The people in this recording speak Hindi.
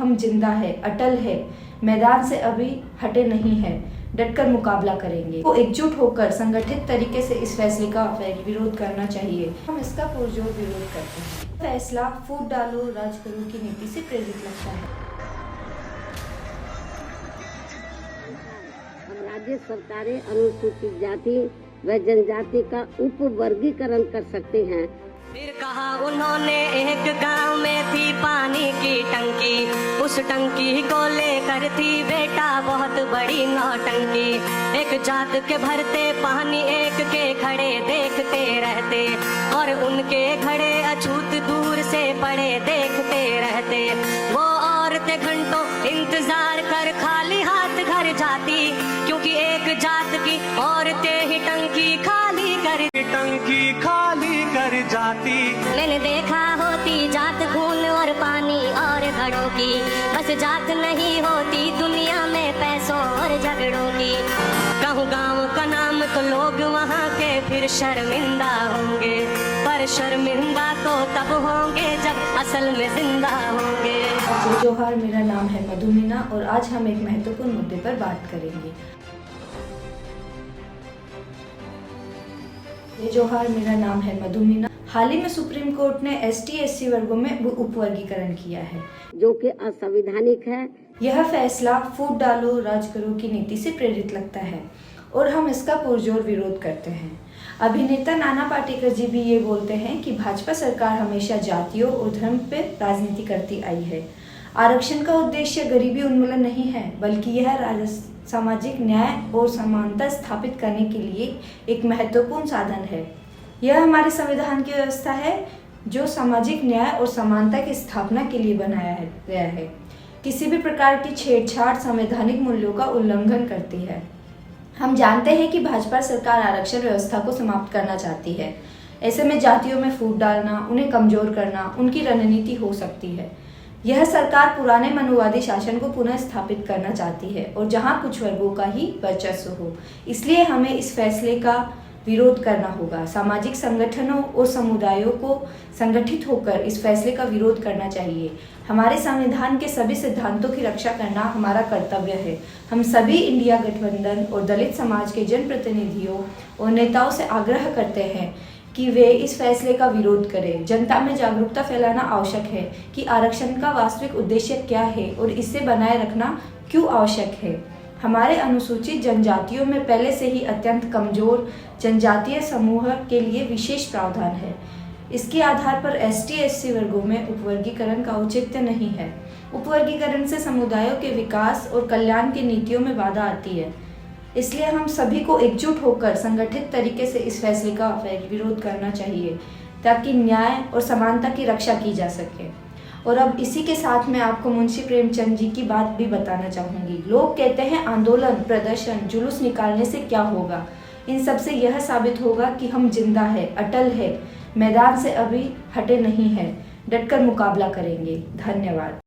हम जिंदा है, अटल है, मैदान से अभी हटे नहीं है, डटकर मुकाबला करेंगे। को एकजुट होकर संगठित तरीके से इस फैसले का विरोध करना चाहिए। हम इसका पुरजोर विरोध करते हैं। फैसला फूट डालो राज करो की नीति से प्रेरित लगता है। अब राज्य सरकारें अनुसूचित जाति व जनजाति का उप वर्गीकरण कर सकते हैं। फिर कहा उन्होंने एक गांव में थी पानी की टंकी, उस टंकी को लेकर थी बेटा बहुत बड़ी नौटंकी। एक जात के भरते पानी एक के खड़े देखते रहते, और उनके खड़े अछूत दूर से पड़े देखते रहते। वो औरतें घंटों इंतजार कर खाली हाथ घर जाती, क्योंकि एक जात की औरतें ही टंकी खाली कर जाती। मैंने देखा होती जात खून और पानी और घड़ों की, बस जात नहीं होती दुनिया में पैसों और झगड़ों की। कहूँ गाँव का नाम तो लोग वहाँ के फिर शर्मिंदा होंगे, पर शर्मिंदा तो तब होंगे जब असल में जिंदा होंगे। जोहार, मेरा नाम है मधु मीना और आज हम एक महत्वपूर्ण मुद्दे पर बात करेंगे। जोहार, मेरा नाम है मधु मीना। हाल ही में सुप्रीम कोर्ट ने ST/SC वर्गों में उपवर्गीकरण किया है, जो कि असंवैधानिक है। यह फैसला फूट डालो राज करो की नीति से प्रेरित लगता है और हम इसका पुरजोर विरोध करते हैं। अभिनेता नाना पाटेकर जी भी ये बोलते हैं कि भाजपा सरकार हमेशा जातियों और धर्म पर राजनीति करती आई है। आरक्षण का उद्देश्य गरीबी उन्मूलन नहीं है, बल्कि यह सामाजिक न्याय और समानता स्थापित करने के लिए एक महत्वपूर्ण साधन है। यह हमारे संविधान की व्यवस्था है जो सामाजिक न्याय और समानता की स्थापना के लिए बनाया गया है। किसी भी प्रकार की छेड़छाड़ संवैधानिक मूल्यों का उल्लंघन करती है। हम जानते हैं कि भाजपा सरकार आरक्षण व्यवस्था को समाप्त करना चाहती है। ऐसे में जातियों में फूट डालना, उन्हें कमजोर करना उनकी रणनीति हो सकती है। यह सरकार पुराने मनुवादी शासन को पुनः स्थापित करना चाहती है और जहां कुछ वर्गों का ही वर्चस्व हो। इसलिए हमें इस फैसले का विरोध करना होगा। सामाजिक संगठनों और समुदायों को संगठित होकर इस फैसले का विरोध करना चाहिए। हमारे संविधान के सभी सिद्धांतों की रक्षा करना हमारा कर्तव्य है। हम सभी इंडिया गठबंधन और दलित समाज के जनप्रतिनिधियों और नेताओं से आग्रह करते हैं कि वे इस फैसले का विरोध करें। जनता में जागरूकता फैलाना आवश्यक है कि आरक्षण का वास्तविक उद्देश्य क्या है और इसे बनाए रखना क्यों आवश्यक है। हमारे अनुसूचित जनजातियों में पहले से ही अत्यंत कमजोर जनजातीय समूह के लिए विशेष प्रावधान है। इसके आधार पर ST/SC वर्गों में उपवर्गीकरण का औचित्य नहीं है। उपवर्गीकरण से समुदायों के विकास और कल्याण की नीतियों में बाधा आती है। इसलिए हम सभी को एकजुट होकर संगठित तरीके से इस फैसले का विरोध करना चाहिए, ताकि न्याय और समानता की रक्षा की जा सके। और अब इसी के साथ मैं आपको मुंशी प्रेमचंद जी की बात भी बताना चाहूँगी। लोग कहते हैं आंदोलन, प्रदर्शन, जुलूस निकालने से क्या होगा। इन सब से यह साबित होगा कि हम जिंदा है, अटल है, मैदान से अभी हटे नहीं है, डटकर मुकाबला करेंगे। धन्यवाद।